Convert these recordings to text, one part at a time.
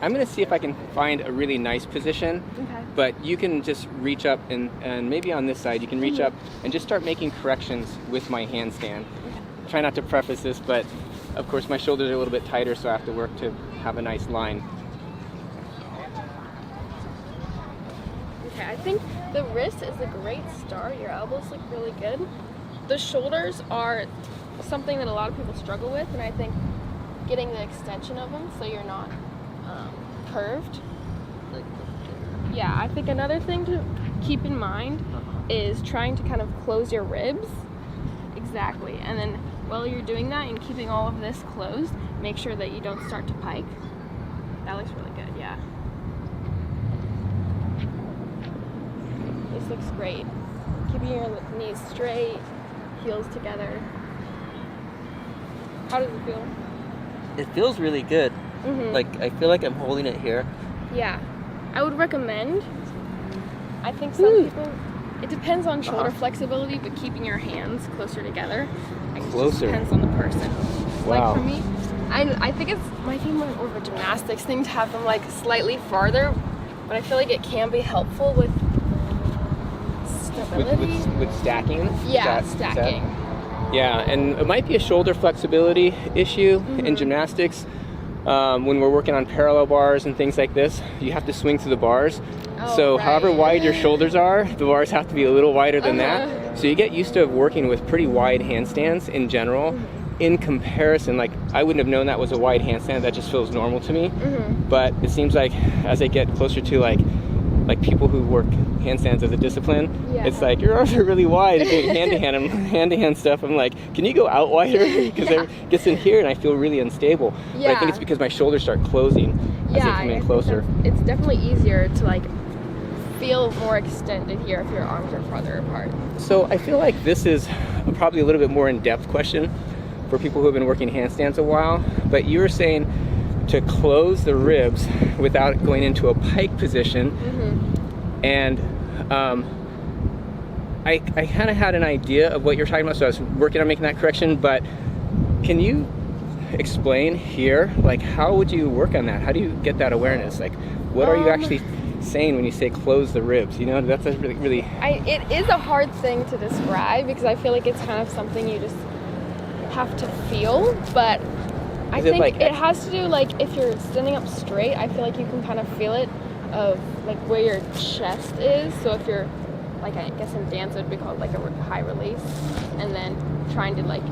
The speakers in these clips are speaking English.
I'm going to see if I can find a really nice position. Okay. But you can just reach up and maybe on this side, you can reach up and just start making corrections with my handstand. Okay. Try not to preface this, but of course my shoulders are a little bit tighter, so I have to work to have a nice line. Okay, I think the wrist is a great start. Your elbows look really good. The shoulders are something that a lot of people struggle with, and I think getting the extension of them so you're not curved. Yeah, I think another thing to keep in mind is trying to kind of close your ribs. Exactly. And then while you're doing that and keeping all of this closed, make sure that you don't start to pike. That looks really good, yeah. This looks great. Keeping your knees straight, heels together. How does it feel? It feels really good. Like, I feel like I'm holding it here. Yeah. I would recommend, I think some people, it depends on shoulder flexibility, but keeping your hands closer together. I guess it just depends on the person. Wow. Like for me, I think it might be more of a gymnastics thing to have them like slightly farther, but I feel like it can be helpful with stability. With stacking? Yeah, stacking. Yeah, and it might be a shoulder flexibility issue in gymnastics. When we're working on parallel bars and things like this, you have to swing through the bars. So however wide your shoulders are, the bars have to be a little wider than that. So you get used to working with pretty wide handstands in general. In comparison, like I wouldn't have known that was a wide handstand. That just feels normal to me. But it seems like as I get closer to like people who work handstands as a discipline, it's like your arms are really wide and doing hand-to-hand stuff. I'm like, can you go out wider? Because it gets in here and I feel really unstable. But I think it's because my shoulders start closing as they come in closer. It's definitely easier to like feel more extended here if your arms are farther apart. So I feel like this is probably a little bit more in-depth question for people who have been working handstands a while. But you were saying to close the ribs without going into a pike position. And I kind of had an idea of what you're talking about, so I was working on making that correction, but can you explain here, like how would you work on that? How do you get that awareness? Like what are you actually saying when you say close the ribs? You know, that's a really... It is a hard thing to describe because I feel like it's kind of something you just have to feel, but I think it has to do, like, if you're standing up straight, I feel like you can kind of feel it of, like, where your chest is. So if you're, like, I guess in dance it would be called, like, a high release. And then trying to, like,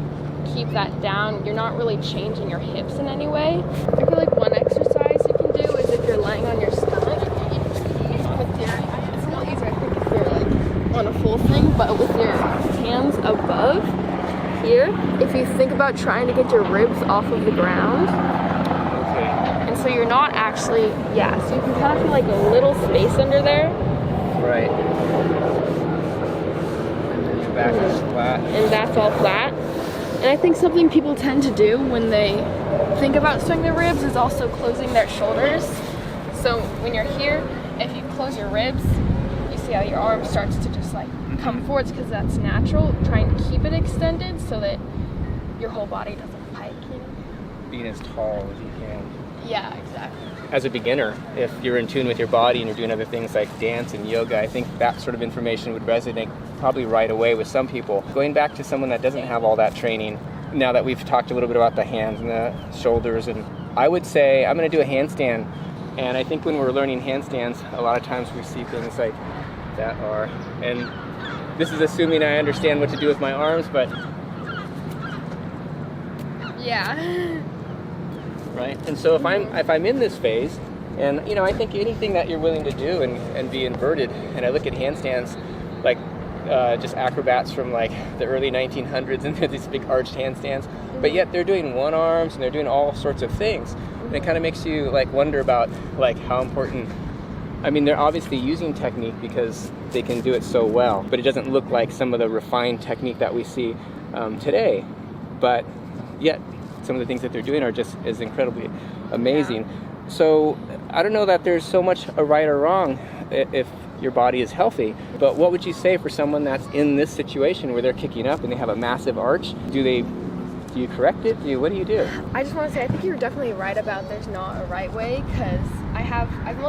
keep that down. You're not really changing your hips in any way. I feel like one exercise you can do is if you're laying on your stomach, with your, it's a little easier, I think, if you're, like, on a full thing, but with your hands above here, if you think about trying to get your ribs off of the ground, and so you're not actually, so you can kind of feel like a little space under there. Right. And your back is flat. And that's all flat. And I think something people tend to do when they think about swinging their ribs is also closing their shoulders. So when you're here, if you close your ribs, you see how your arm starts to just like come forwards because that's natural. Trying to keep it extended so that your whole body doesn't pike, you know? Being as tall as you can. Yeah, exactly. As a beginner, if you're in tune with your body and you're doing other things like dance and yoga, I think that sort of information would resonate probably right away with some people. Going back to someone that doesn't have all that training, now that we've talked a little bit about the hands and the shoulders, and I would say I'm going to do a handstand. And I think when we're learning handstands, a lot of times we see things like that and this is assuming I understand what to do with my arms, but... Yeah. Right? And so if I'm in this phase, and you know, I think anything that you're willing to do and be inverted, and I look at handstands like just acrobats from like the early 1900s and these big arched handstands, but yet they're doing one arms and they're doing all sorts of things. And it kind of makes you like wonder about like how important, I mean, they're obviously using technique because they can do it so well, but it doesn't look like some of the refined technique that we see today. But yet some of the things that they're doing are just as incredibly amazing. Yeah. So I don't know that there's so much a right or wrong if your body is healthy, but what would you say for someone that's in this situation where they're kicking up and they have a massive arch? Do Do you correct it? What do you do? I just want to say, I think you're definitely right about there's not a right way, because I've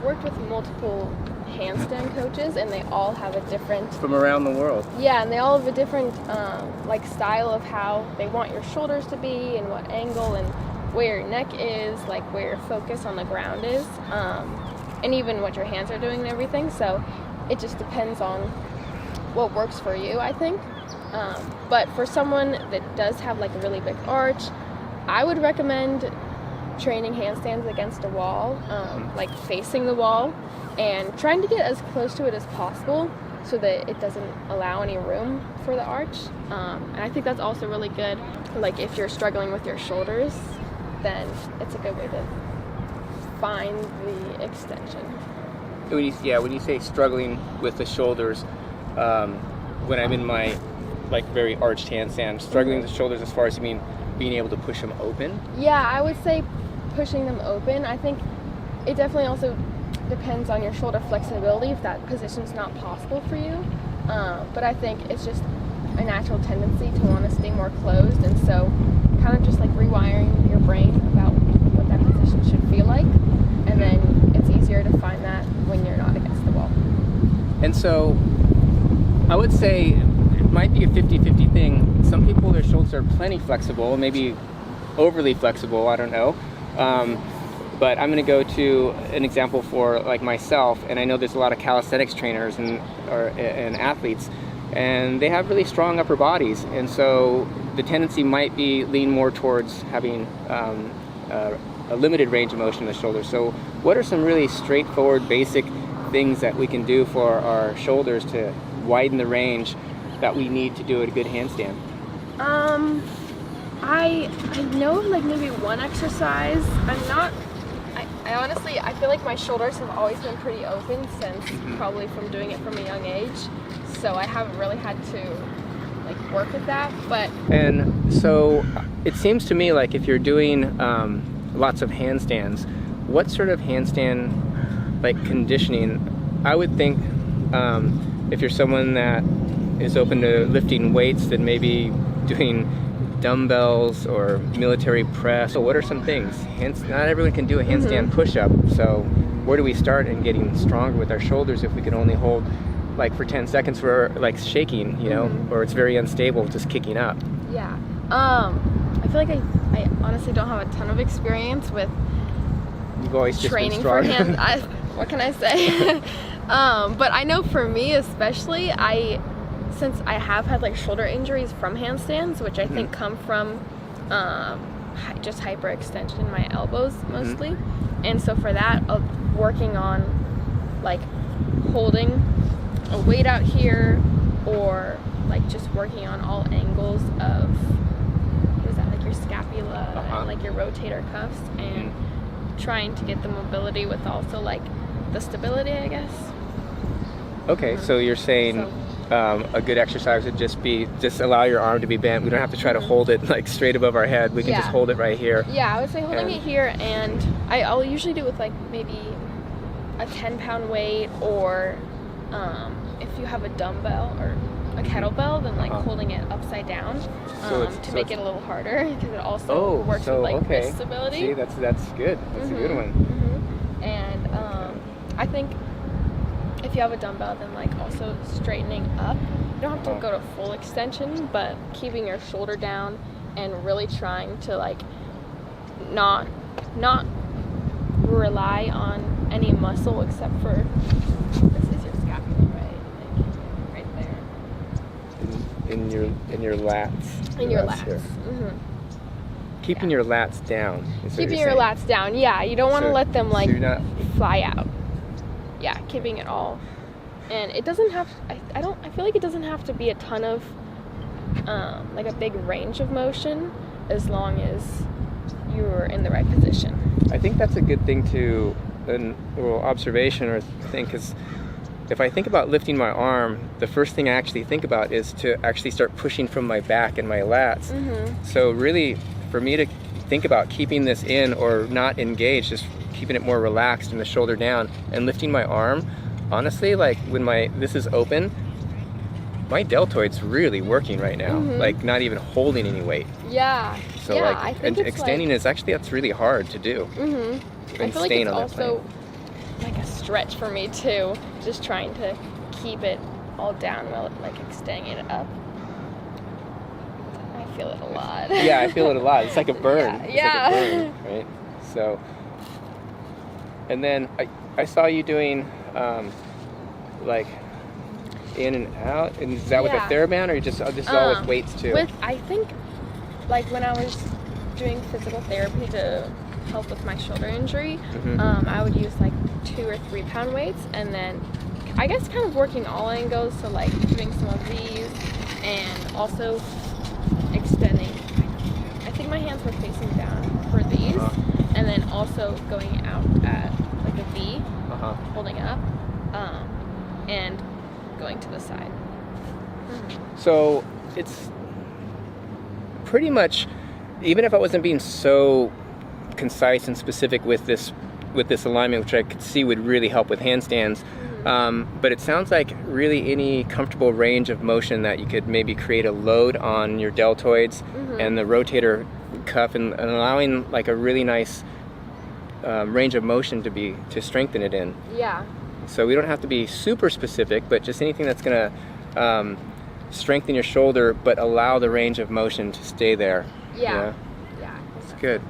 worked with multiple handstand coaches, and they all have a different, From around the world. yeah, and they all have a different like style of how they want your shoulders to be and what angle and where your neck is, like where your focus on the ground is, and even what your hands are doing and everything. So it just depends on what works for you, I think. But for someone that does have like a really big arch, I would recommend training handstands against a wall, like facing the wall, and trying to get as close to it as possible so that it doesn't allow any room for the arch. And I think that's also really good, like if you're struggling with your shoulders, then it's a good way to find the extension. When you say struggling with the shoulders, when I'm in my like very arched handstand, struggling with the shoulders as far as you mean being able to push them open? Yeah, I would say pushing them open. I think it definitely also depends on your shoulder flexibility if that position's not possible for you. But I think it's just a natural tendency to want to stay more closed, and so kind of just like rewiring your brain about what that position should feel like, and then it's easier to find that when you're not against the wall. And so I would say it might be a 50-50 thing. Some people, their shoulders are plenty flexible, maybe overly flexible, I don't know. But I'm going to go to an example for like myself, and I know there's a lot of calisthenics trainers and athletes, and they have really strong upper bodies, and so the tendency might be lean more towards having a limited range of motion in the shoulders. So what are some really straightforward, basic things that we can do for our shoulders to widen the range that we need to do a good handstand? I know of like maybe one exercise. I honestly, I feel like my shoulders have always been pretty open since probably from doing it from a young age. So I haven't really had to like work with that, but. And so it seems to me like if you're doing lots of handstands, what sort of handstand like conditioning? I would think if you're someone that is open to lifting weights, then maybe doing dumbbells or military press. So what are some things? Not everyone can do a handstand push-up, so where do we start in getting stronger with our shoulders if we can only hold like for 10 seconds for like shaking, you know, or it's very unstable just kicking up? Yeah. I feel like I honestly don't have a ton of experience with You've always just training been for hands. What can I say? But I know for me especially, since I have had like shoulder injuries from handstands, which I think come from just hyperextension in my elbows mostly, and so for that, working on like holding a weight out here, or like just working on all angles of what is that, like your scapula and like your rotator cuffs, and trying to get the mobility with also like the stability, I guess. Okay, so you're saying a good exercise would just allow your arm to be bent. We don't have to try to hold it like straight above our head. We can just hold it right here. Yeah, I would say holding it here, and I'll usually do it with like maybe a 10-pound weight, or if you have a dumbbell or a kettlebell, then like holding it upside down to make it a little harder, because it also works with like wrist stability. See, that's good. That's a good one. And I think if you have a dumbbell, then like also straightening up. You don't have to go to full extension, but keeping your shoulder down and really trying to like not rely on any muscle except for this is your scapula, right there. In your lats. In your lats. Keeping your lats down. Keeping your lats down. Yeah, you don't want to let them like fly out. Yeah, keeping it all, and it doesn't have. I feel like it doesn't have to be a ton of, like a big range of motion, as long as you're in the right position. I think that's a good thing to, a little observation or thing, because if I think about lifting my arm, the first thing I actually think about is to actually start pushing from my back and my lats. So really, for me to think about keeping this in or not engaged, just keeping it more relaxed and the shoulder down and lifting my arm, honestly, like when this is open, my deltoid's really working right now, like not even holding any weight. Yeah. So yeah, like, I think and it's extending is actually, that's really hard to do. I feel like it's also like a stretch for me too, just trying to keep it all down while like extending it up. I feel it a lot. Yeah, I feel it a lot. It's like a burn. Yeah. It's like a burn, right? So, and then I saw you doing like in and out, and is that with a TheraBand, or just this is all with weights too? I think like when I was doing physical therapy to help with my shoulder injury, I would use like 2 or 3 pound weights, and then I guess kind of working all angles, so like doing some of these and also extending. I think my hands were facing down for these, and then also going out at like a V, holding up, and going to the side. So it's pretty much, even if I wasn't being so concise and specific with this alignment, which I could see would really help with handstands, but it sounds like really any comfortable range of motion that you could maybe create a load on your deltoids and the rotator cuff, and allowing like a really nice range of motion to strengthen it in. Yeah. So we don't have to be super specific, but just anything that's going to strengthen your shoulder but allow the range of motion to stay there. Yeah. Yeah. It's good.